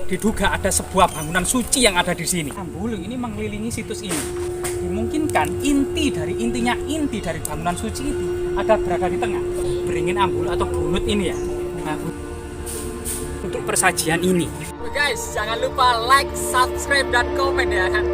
Diduga ada sebuah bangunan suci yang ada di sini. Ambulu ini mengelilingi situs ini. Dimungkinkan inti dari bangunan suci itu ada berada di tengah. Beringin Ambulu atau bunut ini ya. Nah, untuk persajian ini. Guys, jangan lupa like, subscribe, dan komen ya kan.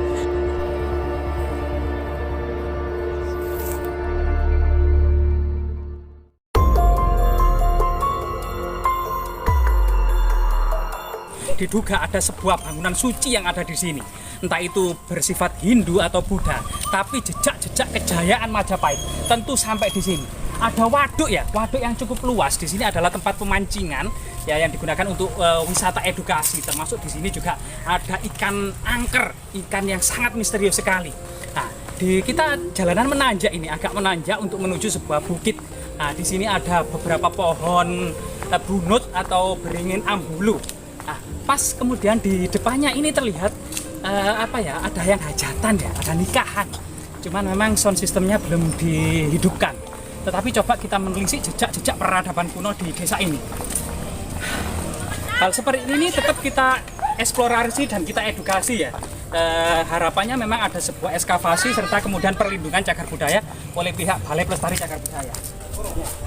Diduga ada sebuah bangunan suci yang ada di sini. Entah itu bersifat Hindu atau Buddha, tapi jejak-jejak kejayaan Majapahit tentu sampai di sini. Ada waduk ya, waduk yang cukup luas. Di sini adalah tempat pemancingan ya yang digunakan untuk wisata edukasi. Termasuk di sini juga ada ikan angker, ikan yang sangat misterius sekali. Nah, kita jalanan menanjak ini, agak menanjak untuk menuju sebuah bukit. Nah, di sini ada beberapa pohon bunut atau beringin Ambulu. Nah, pas kemudian di depannya ini terlihat ada yang hajatan ya, ada nikahan. Cuman memang sound systemnya belum dihidupkan. Tetapi coba kita menelisik jejak-jejak peradaban kuno di desa ini. Hal seperti ini tetap kita eksplorasi dan kita edukasi ya. Harapannya memang ada sebuah ekskavasi serta kemudian perlindungan cagar budaya oleh pihak Balai Pelestari Cagar Budaya.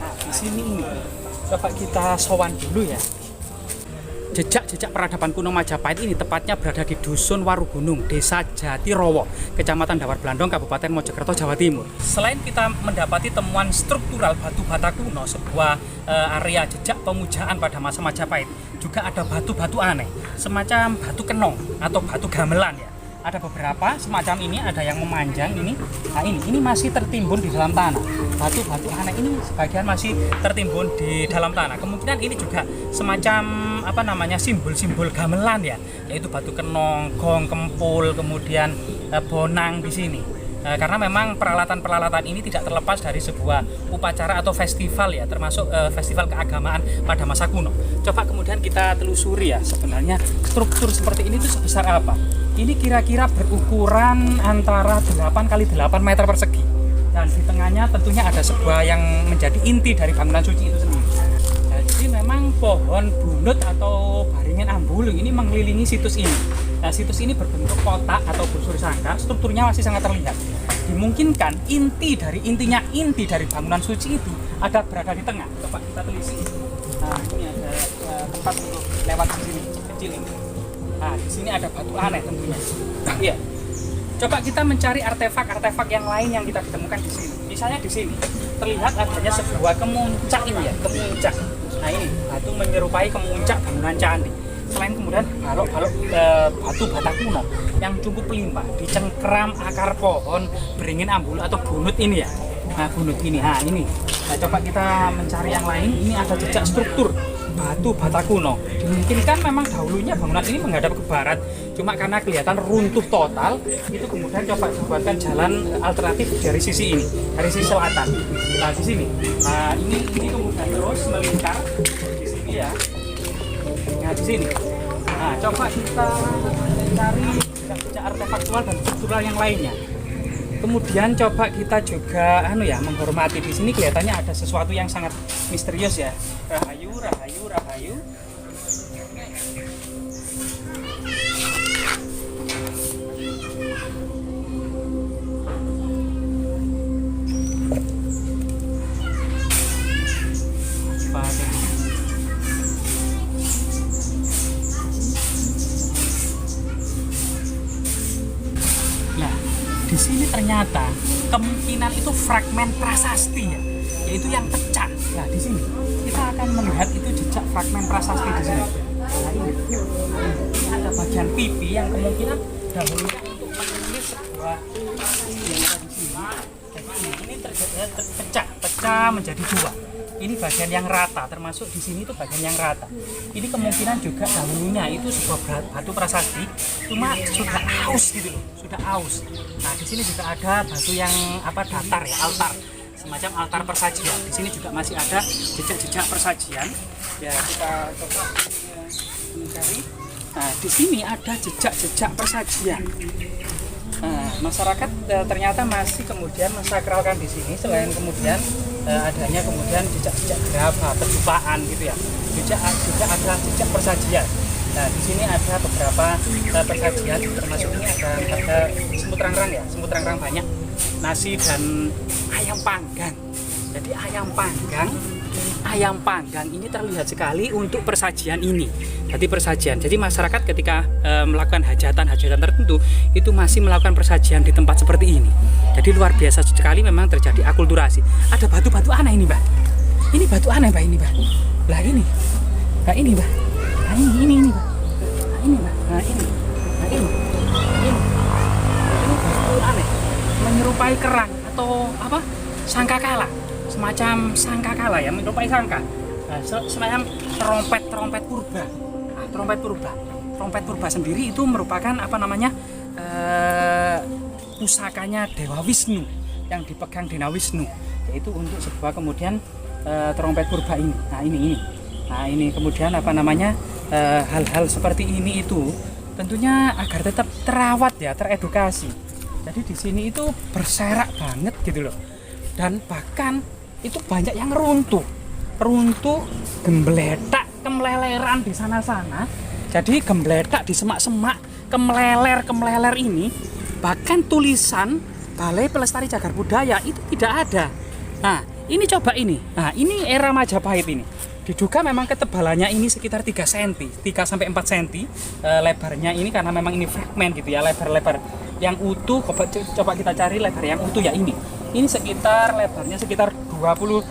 Nah, di sini ini coba kita sowan dulu ya. Jejak-jejak peradaban kuno Majapahit ini tepatnya berada di Dusun Warugunung, Desa Jatirowo, Kecamatan Dawar Blandong, Kabupaten Mojokerto, Jawa Timur. Selain kita mendapati temuan struktural batu bata kuno, sebuah area jejak pemujaan pada masa Majapahit, juga ada batu-batu aneh, semacam batu kenong atau batu gamelan ya. Ada beberapa semacam ini, ada yang memanjang ini. Nah, ini masih tertimbun di dalam tanah. Batu-batu aneh ini sebagian masih tertimbun di dalam tanah. Kemungkinan ini juga semacam simbol-simbol gamelan ya, yaitu batu kenong, gong, kempul, kemudian bonang di sini. Karena memang peralatan-peralatan ini tidak terlepas dari sebuah upacara atau festival ya, termasuk festival keagamaan pada masa kuno. Coba kemudian kita telusuri ya, sebenarnya struktur seperti ini itu sebesar apa. Ini kira-kira berukuran antara 8 kali 8 meter persegi. Dan di tengahnya tentunya ada sebuah yang menjadi inti dari bangunan suci itu sendiri. Jadi memang pohon bunut atau beringin Ambulu ini mengelilingi situs ini. Nah, situs ini berbentuk kotak atau busur sangka, strukturnya masih sangat terlihat. Dimungkinkan inti dari bangunan suci itu ada berada di tengah. Coba kita telisik. Nah, ini ada tempat untuk lewat di sini, kecil ini. Nah, di sini ada batu aneh tentunya. Iya. Coba kita mencari artefak-artefak yang lain yang kita ditemukan di sini. Misalnya di sini terlihat adanya sebuah kemuncak ini ya, kemuncak. Nah, ini batu menyerupai kemuncak bangunan candi. Selain kemudian balok-balok batu bata kuno yang cukup limpah di cengkeram akar pohon beringin Ambulu atau bunut ini ya. Nah, bunut ini. Nah, ini. Nah, coba kita mencari yang lain. Ini ada jejak struktur batu bata kuno. Dimungkinkan memang dahulunya bangunan ini menghadap ke barat, cuma karena kelihatan runtuh total, itu kemudian coba dibuatkan jalan alternatif dari sisi ini, dari sisi selatan. Nah, di sini. Nah, ini kemudian terus melingkar di sini ya. Nah, di sini. Nah, coba kita cari jejak artefaktual dan struktural yang lainnya. Kemudian coba kita juga menghormati. Di sini kelihatannya ada sesuatu yang sangat misterius ya. Rahayu, rahayu, rahayu. Di sini ternyata kemungkinan itu fragmen prasasti ya, yaitu yang pecah. Nah, di sini kita akan melihat itu jejak fragmen prasasti di sini. Nah, ini ada bagian pipi yang kemungkinan dahulunya untuk menulis sebuah prasasti yang ada di sini. Jadi ini pecah menjadi dua. Ini bagian yang rata, termasuk di sini itu bagian yang rata. Ini kemungkinan juga dahulunya itu sebuah batu prasasti, cuma sudah aus gitu loh, sudah aus. Nah, di sini juga ada batu yang datar ya, altar, semacam altar persajian. Di sini juga masih ada jejak-jejak persajian. Ya, kita coba mencari. Nah, di sini ada jejak-jejak persajian. Nah, masyarakat ternyata masih kemudian mensakralkan di sini, selain kemudian adanya kemudian jejak-jejak gerabah, perjumpaan gitu ya. Juga ada jejak persajian. Nah, di sini ada beberapa persajian, termasuk ini ada semut rangrang ya, semut rangrang banyak, nasi dan ayam panggang. Jadi ayam panggang ini terlihat sekali untuk persajian ini. Jadi persajian. Jadi masyarakat ketika melakukan hajatan tertentu itu masih melakukan persajian di tempat seperti ini. Jadi luar biasa sekali memang terjadi akulturasi. Ada batu-batu aneh ini, Mbak. Ini batu aneh, Mbak, ini, Mbak. Lah ini. Nah ini, Mbak. Nah ini, Mbak. Nah ini, Mbak. Nah ini. Nah ini. Ini batu aneh. Menyerupai kerang atau apa? Sangkakala. Semacam sangkakala ya, menyerupai sangka. Nah, semacam trompet purba. Nah, trompet purba sendiri itu merupakan apa namanya pusakanya Dewa Wisnu yang dipegang Dewa Wisnu, yaitu untuk sebuah kemudian trompet purba ini. Nah ini kemudian apa namanya hal-hal seperti ini itu tentunya agar tetap terawat ya, teredukasi. Jadi di sini itu berserak banget gitu loh, dan bahkan itu banyak yang runtuh, gembletak, kemeleleran di sana-sana. Jadi gembletak di semak-semak, kemeleler ini, bahkan tulisan Balai Pelestari Cagar Budaya itu tidak ada. Nah, ini coba ini. Nah, ini era Majapahit ini. Diduga memang ketebalannya ini sekitar 3 cm, 3 sampai 4 cm lebarnya ini, karena memang ini fragmen gitu ya, lebar-lebar. Yang utuh coba kita cari lebar yang utuh ya ini. Ini sekitar lebarnya sekitar 22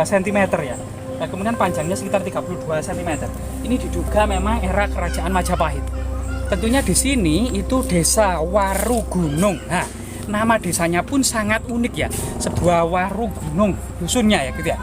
cm ya. Nah, kemudian panjangnya sekitar 32 cm. Ini diduga memang era kerajaan Majapahit. Tentunya di sini itu Desa Warugunung. Nah, nama desanya pun sangat unik ya. Sebuah Warugunung dusunnya ya gitu ya.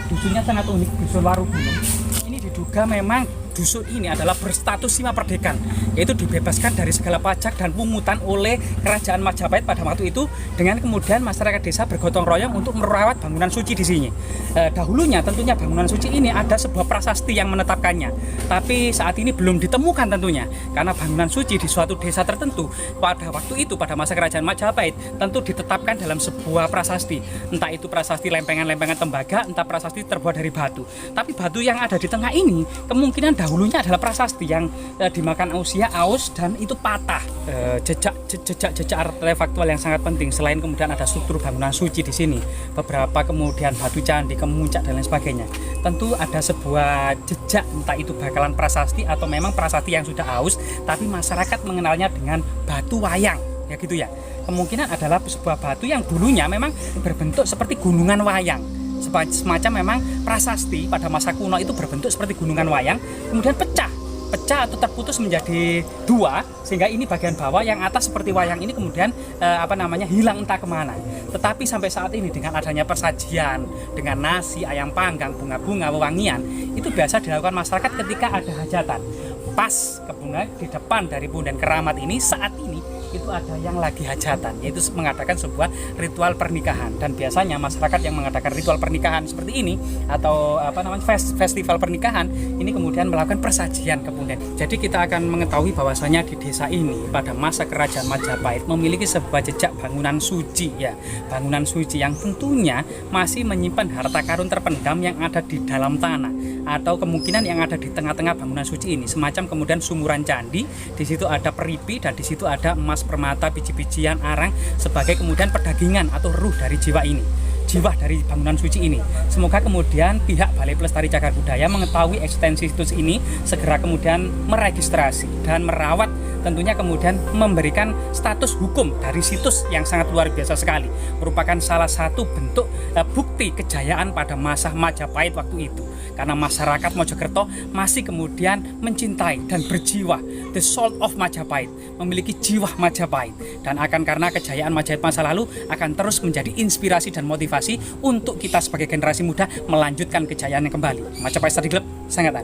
Dusunnya sangat unik, dusun Warugunung. Ini diduga memang dusun ini adalah berstatus sima perdekan, yaitu dibebaskan dari segala pajak dan pungutan oleh kerajaan Majapahit pada waktu itu, dengan kemudian masyarakat desa bergotong royong untuk merawat bangunan suci di sini. Dahulunya tentunya bangunan suci ini ada sebuah prasasti yang menetapkannya, tapi saat ini belum ditemukan tentunya, karena bangunan suci di suatu desa tertentu pada waktu itu, pada masa kerajaan Majapahit, tentu ditetapkan dalam sebuah prasasti, entah itu prasasti lempengan-lempengan tembaga, entah prasasti terbuat dari batu. Tapi batu yang ada di tengah ini kemungkinan dahulunya adalah prasasti yang dimakan usia aus dan itu patah. Jejak artefaktual yang sangat penting, selain kemudian ada struktur bangunan suci di sini, beberapa kemudian batu candi, kemuncak dan lain sebagainya. Tentu ada sebuah jejak, entah itu bakalan prasasti atau memang prasasti yang sudah aus, tapi masyarakat mengenalnya dengan batu wayang, ya gitu ya. Kemungkinan adalah sebuah batu yang dulunya memang berbentuk seperti gunungan wayang. Semacam memang prasasti pada masa kuno itu berbentuk seperti gunungan wayang, kemudian pecah atau terputus menjadi dua, sehingga ini bagian bawah yang atas seperti wayang ini kemudian hilang entah kemana. Tetapi sampai saat ini dengan adanya persajian dengan nasi, ayam panggang, bunga-bunga, wewangian, itu biasa dilakukan masyarakat ketika ada hajatan. Pas kemudian di depan dari Punden Keramat ini saat ini itu ada yang lagi hajatan, yaitu mengadakan sebuah ritual pernikahan. Dan biasanya masyarakat yang mengadakan ritual pernikahan seperti ini atau festival pernikahan ini kemudian melakukan persajian ke Punden. Jadi kita akan mengetahui bahwasanya di desa ini pada masa kerajaan Majapahit memiliki sebuah jejak bangunan suci ya, bangunan suci yang tentunya masih menyimpan harta karun terpendam yang ada di dalam tanah, atau kemungkinan yang ada di tengah-tengah bangunan suci ini, semacam kemudian sumuran candi. Di situ ada peripi dan di situ ada emas, permata, biji-bijian, arang sebagai kemudian perdagingan atau ruh dari jiwa ini, jiwa dari bangunan suci ini. Semoga kemudian pihak Balai Pelestari Cagar Budaya mengetahui eksistensi situs ini, segera kemudian meregistrasi dan merawat, tentunya kemudian memberikan status hukum dari situs yang sangat luar biasa sekali, merupakan salah satu bentuk bukti kejayaan pada masa Majapahit waktu itu, karena masyarakat Mojokerto masih kemudian mencintai dan berjiwa the soul of Majapahit, memiliki jiwa Majapahit, dan karena kejayaan Majapahit masa lalu akan terus menjadi inspirasi dan motivasi untuk kita sebagai generasi muda melanjutkan kejayaannya kembali. Majapahit Study Club sangat